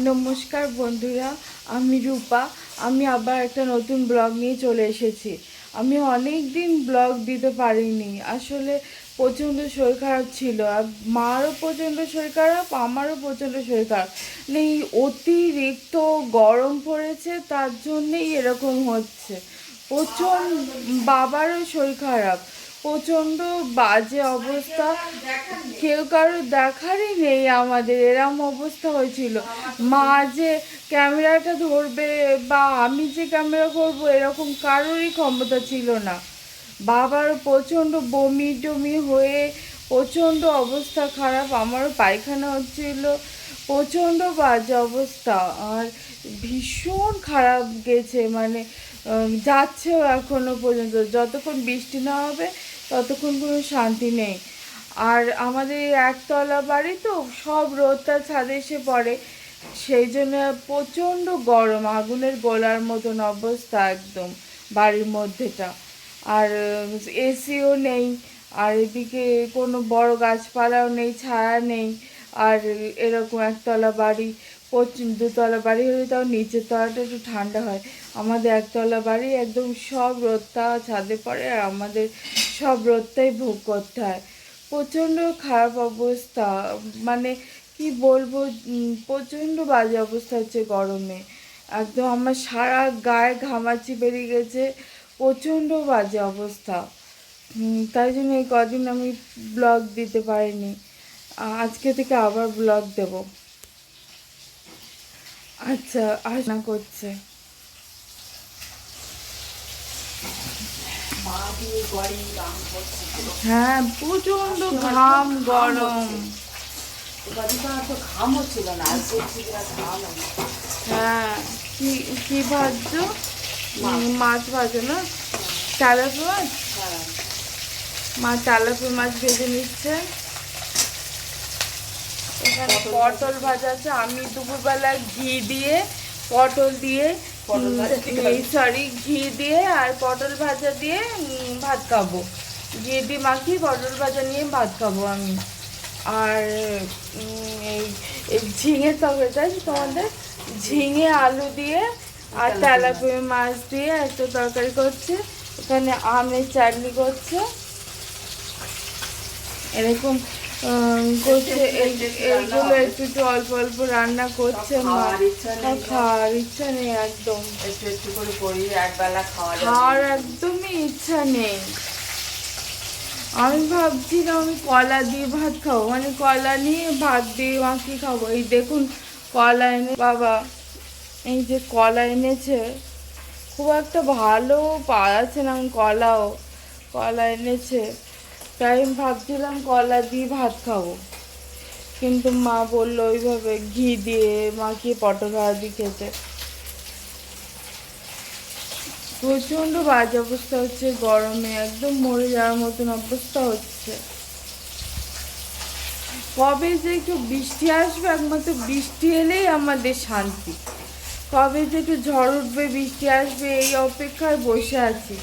নমস্কার বন্ধুরা, আমি রূপা। আমি আবার একটা নতুন ব্লগ নিয়ে চলে এসেছি। আমি অনেক দিন ব্লগ দিতে পারিনি, আসলে প্রচণ্ড শরীর খারাপ ছিল। আর মারও প্রচণ্ড শরীর খারাপ, আমারও প্রচণ্ড শরীর খারাপ। এই অতিরিক্ত গরম পড়েছে, তার জন্যেই এরকম হচ্ছে। প্রচণ্ড বাবারও শরীর খারাপ, প্রচণ্ড বাজে অবস্থা। কেউ কারো দেখারই নেই, আমাদের এরম অবস্থা হয়েছিল। মা যে ক্যামেরাটা ধরবে বা আমি যে ক্যামেরা করব এরকম কারোরই ক্ষমতা ছিল না। বাবার প্রচণ্ড বমি টমি হয়ে প্রচণ্ড অবস্থা খারাপ, আমারও পায়খানা হচ্ছিল, প্রচণ্ড বাজে অবস্থা। আর ভীষণ খারাপ গেছে, মানে যাচ্ছেও এখনো পর্যন্ত। যতক্ষণ বৃষ্টি না হবে ততক্ষণ কোনো শান্তি নেই। আর আমাদের এই একতলা বাড়ি তো, সব রোদটা ছাদে এসে পড়ে, সেই জন্য প্রচণ্ড গরম, আগুনের গোলার মতন অবস্থা একদম বাড়ির মধ্যেটা। আর এসিও নেই, আর এদিকে কোনো বড় গাছপালাও নেই, ছায়া নেই। আর এরকম একতলা বাড়ি, দুতলা বাড়ি হলে তাও নিচের তলাটা একটু ঠান্ডা হয়। আমাদের একতলা বাড়ি, একদম সব রোদটা ছাদে পড়ে, আর আমাদের সব রোদটাই ভোগ করতে হয়। প্রচণ্ড খারাপ অবস্থা, মানে কি বলবো, প্রচণ্ড বাজে অবস্থা হচ্ছে গরমে। একদম আমার সারা গায়ে ঘামাচি বেরিয়ে গেছে, প্রচণ্ড বাজে অবস্থা। তাই জন্য এই কদিন আমি ব্লগ দিতে পারিনি। আজকে থেকে আবার ব্লগ দেব। আচ্ছা, আসনা করছে। হ্যাঁ, প্রচণ্ড ঘাম, গরম। হ্যাঁ, কি কি ভাজছো? মাছ ভাজো না? তেলাপিয়া মাছ? মা তেলাপিয়া মাছ ভেজে নিচ্ছে। এখানে পটল ভাজা আছে। আমি দুপুরবেলা ঘি দিয়ে পটল দিয়ে ঘি দিয়ে আর পটল ভাজা দিয়ে ভাত খাবো। ঘি দিয়ে মাখিয়ে পটল ভাজা নিয়ে ভাত খাবো আমি। আর এই ঝিঙে তরকারিটা তোমাদের, ঝিঙে আলু দিয়ে আর তেলাপিয়া মাছ দিয়ে একটা তরকারি করছে। এখানে আমের চাটনি করছে, এরকম করছে। এইগুলো একটু একটু অল্প অল্প রান্না করছে মা। খাওয়ার ইচ্ছা নেই একদম, একটু একটু করে করি, একবেলা খাওয়ার একদমই ইচ্ছা নেই। আমি ভাবছিলাম আমি কলা দিয়ে ভাত খাবো, মানে কলা নিয়ে ভাত দিয়ে মাখিয়ে খাবো। এই দেখুন কলা এনে বাবা, এই যে কলা এনেছে, খুব একটা ভালো পাওয়া যাচ্ছে না কলাও। কলা এনেছে, তাই আমি ভাবছিলাম কলা দিয়ে ভাত খাবো, কিন্তু মা বললো ওইভাবে ঘি দিয়ে মাখিয়ে পটল ভাজি খেতে। প্রচণ্ড বাজে অবস্থা হচ্ছে গরমে, একদম মরে যাওয়ার মতন অবস্থা হচ্ছে। কবে যে একটু বৃষ্টি আসবে, একমাত্র বৃষ্টি এলেই আমাদের শান্তি। কবে যে একটু ঝড় উঠবে, বৃষ্টি আসবে, এই অপেক্ষায় বসে আছি।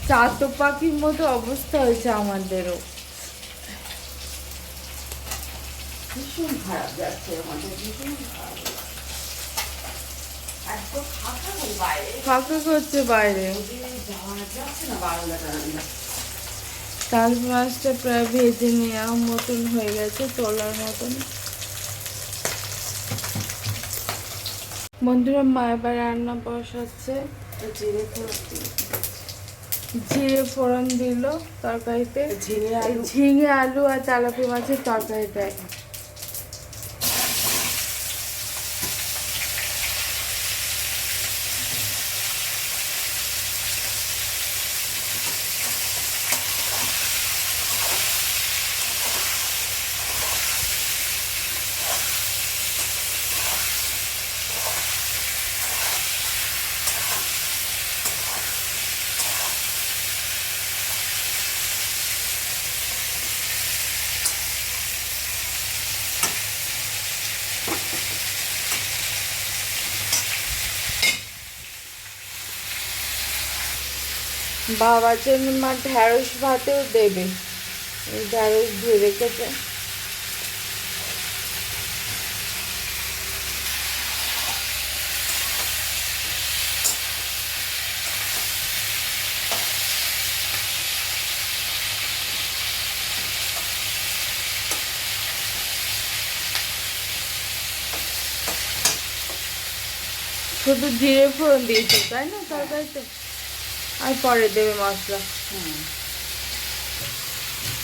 চাতক পাখির মতো অবস্থা হয়েছে আমাদেরও। ভীষণ খারাপ যাচ্ছে আমাদের, ভীষণ খারাপ। ফাঁকা করছে বাইরে। তাল মাছটা প্রায় ভেজে নেওয়ার মতন হয়ে গেছে, তোলার মতন। বন্ধুরা, মা এবার রান্না বসাচ্ছে। জিরে ফোড়ন দিল তরকারিতে, ঝিঙে আলু আর তেলাপিয়া মাছের তরকারিটায়। বাবার জন্য মা ঢ্যাঁড়স ভাতেও দেবে, ঢ্যাঁড়স ধুয়ে রেখেছে। শুধু জিরে ফোড়ন দিয়েছো তাই না তরকারিতে? আর পরে দেবে মশলা?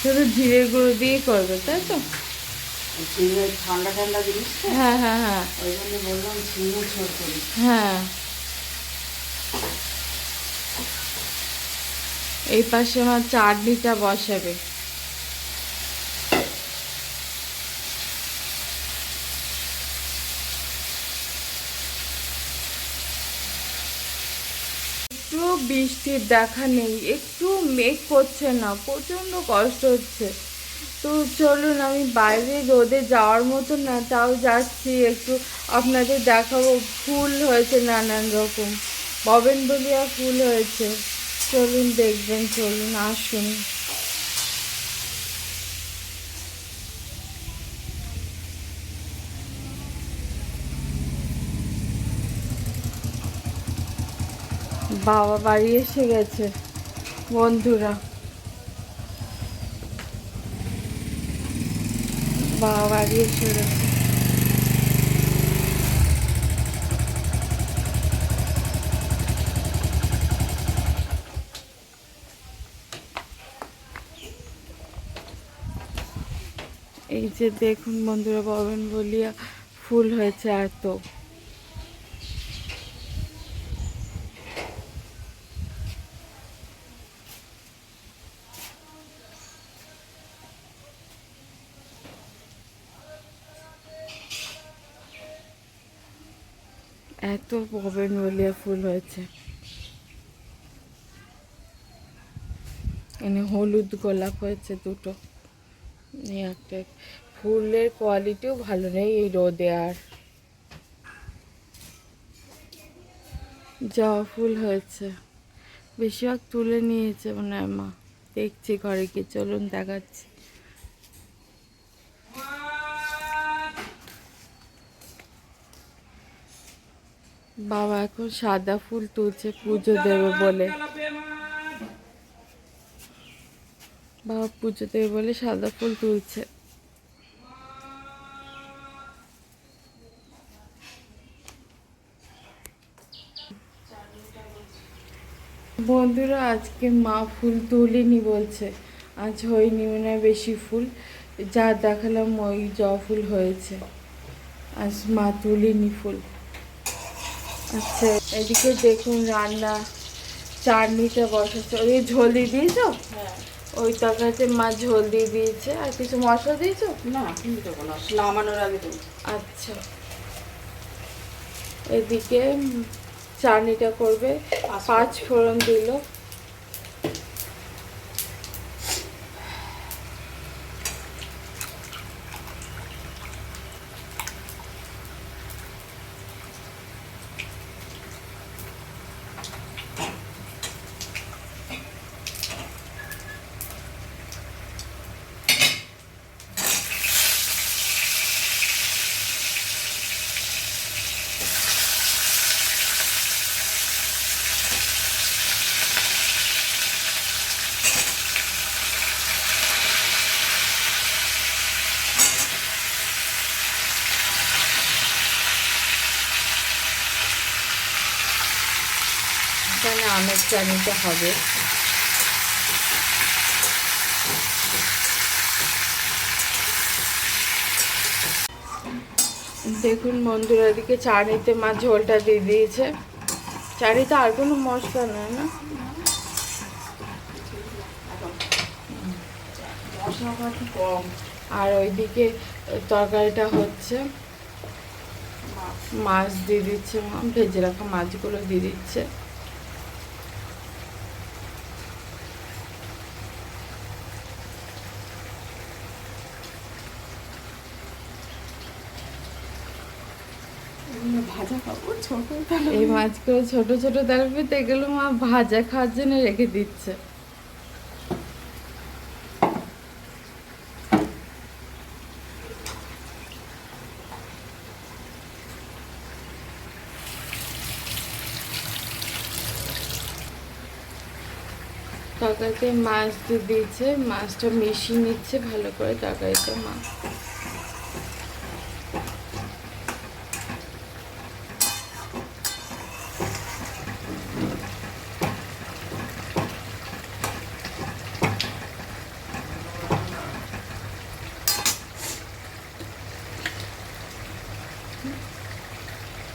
শুধু জিরে গুঁড়ো দিয়ে করবে তাই তো? ঠান্ডা ঠান্ডা জিনিস তো, হ্যাঁ হ্যাঁ হ্যাঁ ওই জন্য বললাম ঝিঙে ঝোল করি। হ্যাঁ। এই পাশে আমার চাটনিটা বসাবে। একটু বৃষ্টির দেখা নেই, একটু মেঘ করছে না, প্রচণ্ড কষ্ট হচ্ছে। তো চলুন, আমি বাইরে রোদে যাওয়ার মতো না, তাও যাচ্ছি, একটু আপনাদের দেখাবো। ফুল হয়েছে নানান রকম, ববেনভেলিয়া ফুল হয়েছে। চলুন দেখবেন, চলুন আসুন। বাবা বাড়ি এসে গেছে বন্ধুরা, বাবা বাড়ি এসে গেছে। এই যে দেখুন বন্ধুরা, ববেনভেলিয়া ফুল হয়েছে এত। এত ববেনভেলিয়া ফুল হয়েছে। এখানে হলুদ গোলাপ হয়েছে দুটো। এই একটা ফুলের কোয়ালিটিও ভালো নেই এই রোদে। আর জবা ফুল হয়েছে, বেশিরভাগ তুলে নিয়েছে মনে হয় মা। দেখছি ঘরে গিয়ে, চলুন দেখাচ্ছি। বাবা এখন সাদা ফুল তুলছে পুজো দেবে বলে। বাবা পুজো দেবে বলে সাদা ফুল তুলছে। বন্ধুরা আজকে মা ফুল তুলিনি বলছে, আজ হয়নি মনে হয় বেশি ফুল। যা দেখালাম ওই জবা ফুল হয়েছে, আজ মা তুলিনি ফুল। আচ্ছা এদিকে দেখুন রান্না, চাটনিটা বসাচ্ছে। ওই ঝোল দিয়ে দিয়েছো? হ্যাঁ। ওই তরকারিতে মা ঝোল দিয়ে দিয়েছে। আর কিছু মশলা দিয়েছো? না, কিন্তু দেবো না, নামানোর আগে দেবো। আচ্ছা, এদিকে চাটনিটা করবে, 5 ফোড়ন দিল। এখানে আমের চাটনিটা হবে। দেখুন বন্ধুরা, এদিকে চাটনিতে মা ঝোলটা দিয়ে দিয়েছে। চাটনিতে আর কোনো মশলা নয় না? মশলাটা একটু কম। আর ওইদিকে তরকারিটা হচ্ছে, মাছ দিয়ে দিচ্ছে মা, ভেজে রাখা মাছগুলো দিয়ে দিচ্ছে। ভাজা খাবো ছোট। এই মাছগুলো ছোট ছোট তেলাপিয়াতে, এগুলো মা ভাজা খাওয়ার জন্য রেখে দিচ্ছে। তরকারিতে মাছ দিয়ে দিয়েছে, মাছটা মিশিয়ে নিচ্ছে ভালো করে তরকারিতে মা।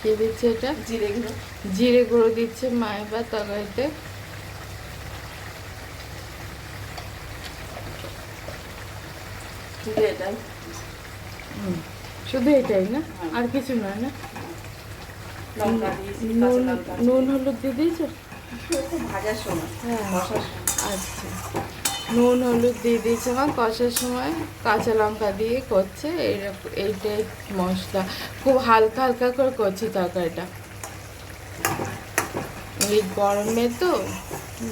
কে দিচ্ছে এটা? জিরে গুঁড়ো। জিরে গুঁড়ো দিচ্ছে মা এবার তরকারিতে। শুধু এটাই। শুধু এটাই না, আর কিছু নয় না? লঙ্কা দিয়েছি, কাঁচা নুন লঙ্কা। নুন হলুদ দিয়ে দিয়েছো? একটু ভাজার সময়, হ্যাঁ। কষার সময়। আচ্ছা, নুন হলুদ দিয়ে দিয়েছে মা কষার সময়, কাঁচা লঙ্কা দিয়ে করছে। এইটাই মশলা, খুব হালকা হালকা করে করছি তরকারিটা। এই গরমে তো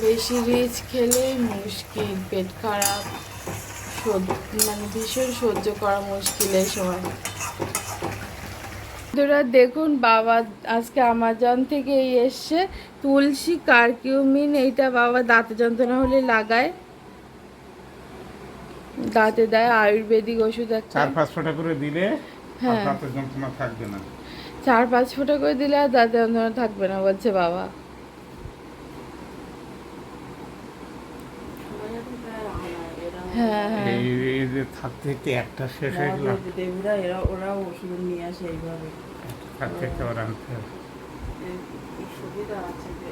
বেশি রিচ খেলে মুশকিল, পেট খারাপ, মানে ভীষণ সহ্য করা মুশকিল এই সময়। বন্ধুরা দেখুন, বাবা আজকে আমাজন থেকে এসছে তুলসী কারকিউমিন। এইটা বাবা দাঁতে যন্ত্রণা হলে লাগায়, দাঁতে দেয়, আয়ুর্বেদিক ওষুধ একটা। 4-5 ফোঁটা করে দিলে হ্যাঁ, দাঁতের যন্ত্রণা থাকবে না। 4-5 ফোঁটা করে দিলে আর দাঁতে যন্ত্রণা থাকবে না বলছে বাবা। সবাই এখন প্রায় আনায়, এরা হ্যাঁ হ্যাঁ, এই যে থাকতে থাকতে একটা শেষ হয়ে গেল, মহাদেব দেবীরা ওরাও ওষুধ নিয়ে আসে এইভাবে। থাকতে থাকতে আবার আনতে হবে। এই সুবিধা আছে যে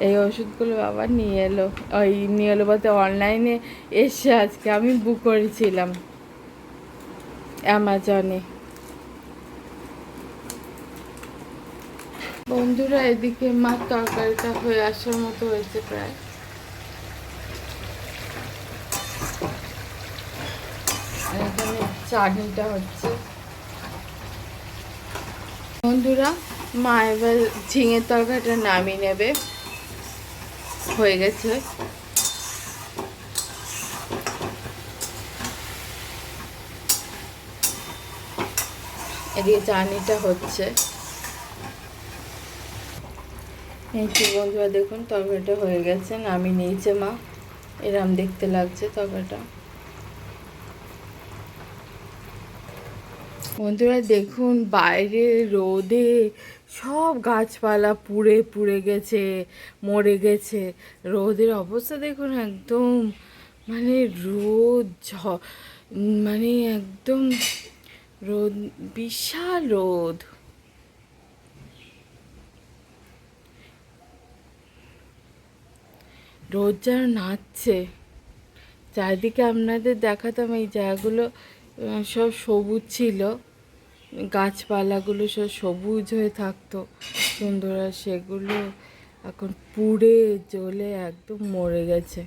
এই ওষুধগুলো বাবা নিয়ে এলো। ওই নিয়ে এলো বলতে অনলাইনে এসে আজকে আমি বুক করেছিলাম অ্যামাজনে। বন্ধুরা এদিকে মার তরকারিটা হয়ে আসার মতো হয়েছে প্রায়। আর এখানে চাটনিটা হচ্ছে। বন্ধুরা মা এবার ঝিঙের তরকারিটা নামিয়ে নেবে, হয়ে গেছে। এদিকে চাটনিটা হচ্ছে। এই যে বন্ধুরা দেখুন তরকারিটা হয়ে গেছে, নামিয়ে নিয়েছে মা। এরম দেখতে লাগছে তরকারিটা। বন্ধুরা দেখুন বাইরে রোদে সব গাছপালা পুড়ে পুড়ে গেছে, মরে গেছে। রোদের অবস্থা দেখুন একদম, মানে মানে একদম রোদ, বিশাল রোদ। রোদ যেন নাচছে। চারিদিকে আপনাদের দেখাতাম এই জায়গাগুলো সব সবুজ ছিল, গাছপালাগুলো সব সবুজ হয়ে থাকতো সুন্দর, আর সেগুলো এখন পুড়ে জ্বলে একদম মরে গেছে।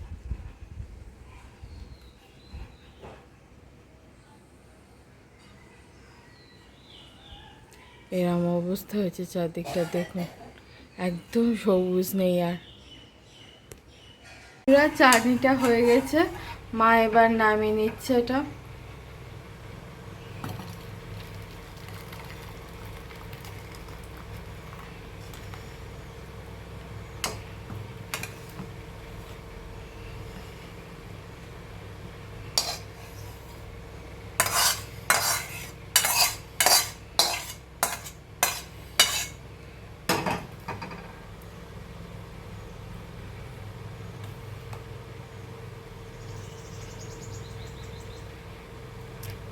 এরম অবস্থা হয়েছে চারদিকটা দেখুন, একদম সবুজ নেই আর। পুরা চাটনিটা হয়ে গেছে, মা এবার নামিয়ে নিচ্ছে এটা।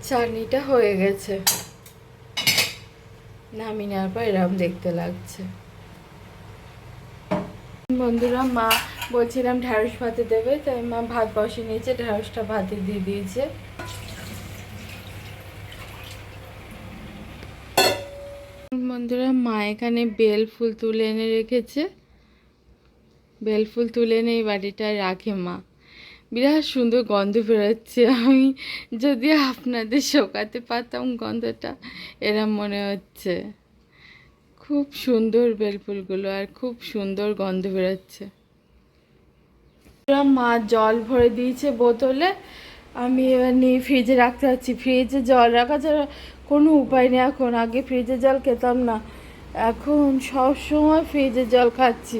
চাটনিটা হয়ে গেছে, নামিয়ে নেওয়ার পর এরকম দেখতে লাগছে। বন্ধুরা মা বলছিলাম ঢ্যাঁড়স ভাতে দেবে, তাই মা ভাত বসিয়ে নিয়েছে, ঢ্যাঁড়সটা ভাতে দিয়ে দিয়েছে। বন্ধুরা মা এখানে বেল ফুল তুলে এনে রেখেছে, বেল ফুল তুলে এনে এই বাড়িটায় রাখে মা। বিরাট সুন্দর গন্ধ বেরোচ্ছে, আমি যদি আপনাদের শোকাতে পারতাম গন্ধটা, এরম মনে হচ্ছে। খুব সুন্দর বেলফুলগুলো, আর খুব সুন্দর গন্ধ বেরোচ্ছে। মা জল ভরে দিয়েছে বোতলে, আমি এবার নিয়ে ফ্রিজে রাখতে পারছি। ফ্রিজে জল রাখা ছাড়া কোনো উপায় নেই এখন। আগে ফ্রিজে জল খেতাম না, এখন সব সময় ফ্রিজে জল খাচ্ছি।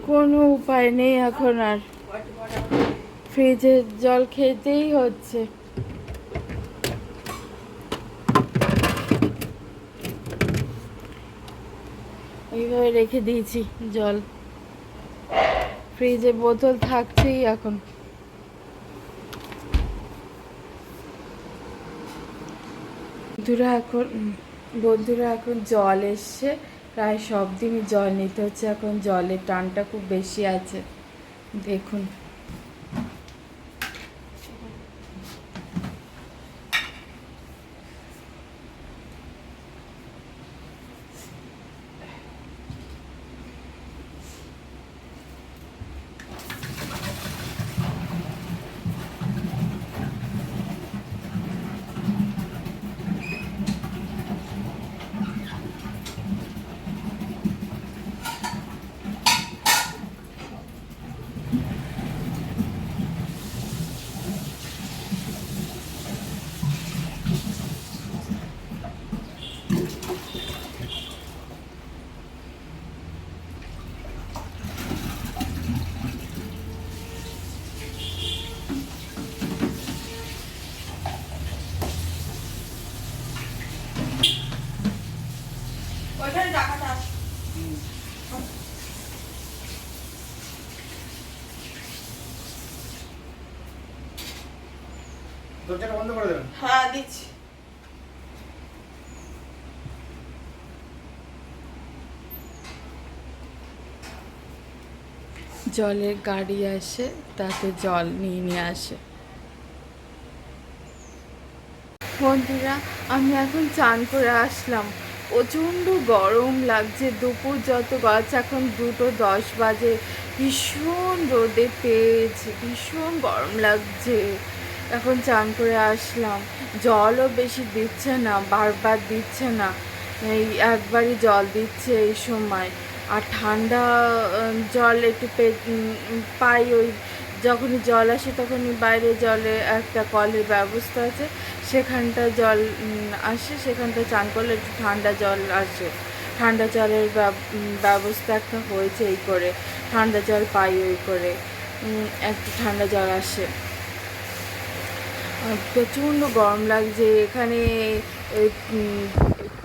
কোনো উপায় নেই এখন, আর ফ্রিজের জল খেতেই হচ্ছে। এইভাবে রেখে দিয়েছি জল, ফ্রিজে বোতল থাকছেই এখন। বন্ধুরা এখন বন্ধুরা এখন জল এসছে, প্রায় সব দিনই জল নিতে হচ্ছে, এখন জলের টানটা খুব বেশি আছে দেখুন। দরজাটা বন্ধ করে দেবেন। হ্যাঁ দিচ্ছি। জলের গাড়ি আসে, তাতে জল নিয়ে আসে। বন্ধুরা আমি এখন চান করে আসলাম, প্রচণ্ড গরম লাগছে, দুপুর যত গাছ, এখন 2:10 বাজে, ভীষণ রোদে তেজ, ভীষণ গরম লাগছে। এখন চান করে আসলাম, জলও বেশি দিচ্ছে না, বারবার দিচ্ছে না, এই একবারই জল দিচ্ছে এই সময়। আর ঠান্ডা জল একটু পাই, ওই যখনই জল আসে তখনই বাইরে জলে একটা কলের ব্যবস্থা আছে, সেখানটা জল আসে, সেখানটা চান করলে একটু ঠান্ডা জল আসে, ঠান্ডা জলের ব্যবস্থা একটা হয়েছে, এই করে ঠান্ডা জল পাই, ওই করে একটু ঠান্ডা জল আসে। প্রচণ্ড গরম লাগছে এখানে,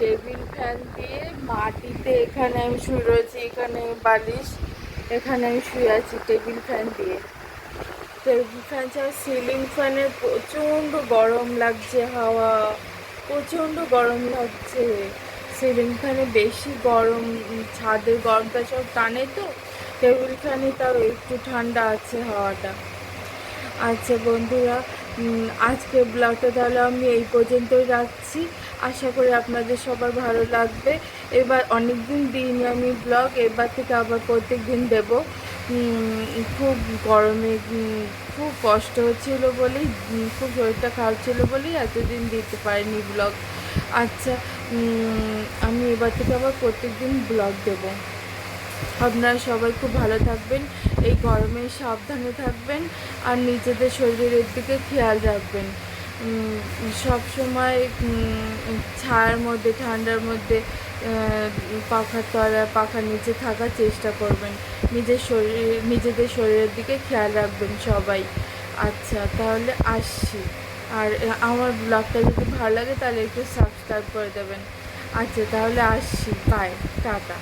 টেবিল ফ্যান দিয়ে মাটিতে, এখানে আমি শুয়ে রয়েছি, এখানে বালিশ, এখানে আমি শুয়ে আছি টেবিল ফ্যান দিয়ে। টেবিল ফ্যান ছাড়া সিলিং ফ্যানে প্রচণ্ড গরম লাগছে, হাওয়া প্রচণ্ড গরম লাগছে। সিলিং ফ্যানে বেশি গরম, ছাদের গরমটা সব টানে তো, টেবিল ফ্যানে তাও একটু ঠান্ডা আছে হাওয়াটা। আচ্ছা বন্ধুরা, আজকের ব্লগটা তাহলে আমি এই পর্যন্তই রাখছি, আশা করি আপনাদের সবার ভালো লাগবে। এবার অনেক দিন দিইনি আমি ব্লগ, এবার থেকে আবার প্রত্যেক দিন দেবো। খুব গরমে খুব কষ্ট হচ্ছিল বলেই, খুব শরীরটা খারাপ ছিল বলেই এতদিন দিতে পারিনি ব্লগ। আচ্ছা, আমি এবার থেকে আবার প্রত্যেক দিন ব্লগ দেবো। আপনারা সবাই খুব ভালো থাকবেন, এই গরমে সাবধানে থাকবেন, আর নিজেদের শরীরের দিকে খেয়াল রাখবেন। সব সময় ছায়ার মধ্যে, ঠান্ডার মধ্যে, পাখার তলায়, পাখার নিচে থাকার চেষ্টা করবেন, নিজেদের শরীরের দিকে খেয়াল রাখবেন সবাই। আচ্ছা তাহলে আসছি, আর আমার ব্লগটা যদি ভালো লাগে তাহলে একটু সাবস্ক্রাইব করে দেবেন। আচ্ছা তাহলে আসছি, বাই, টাটা।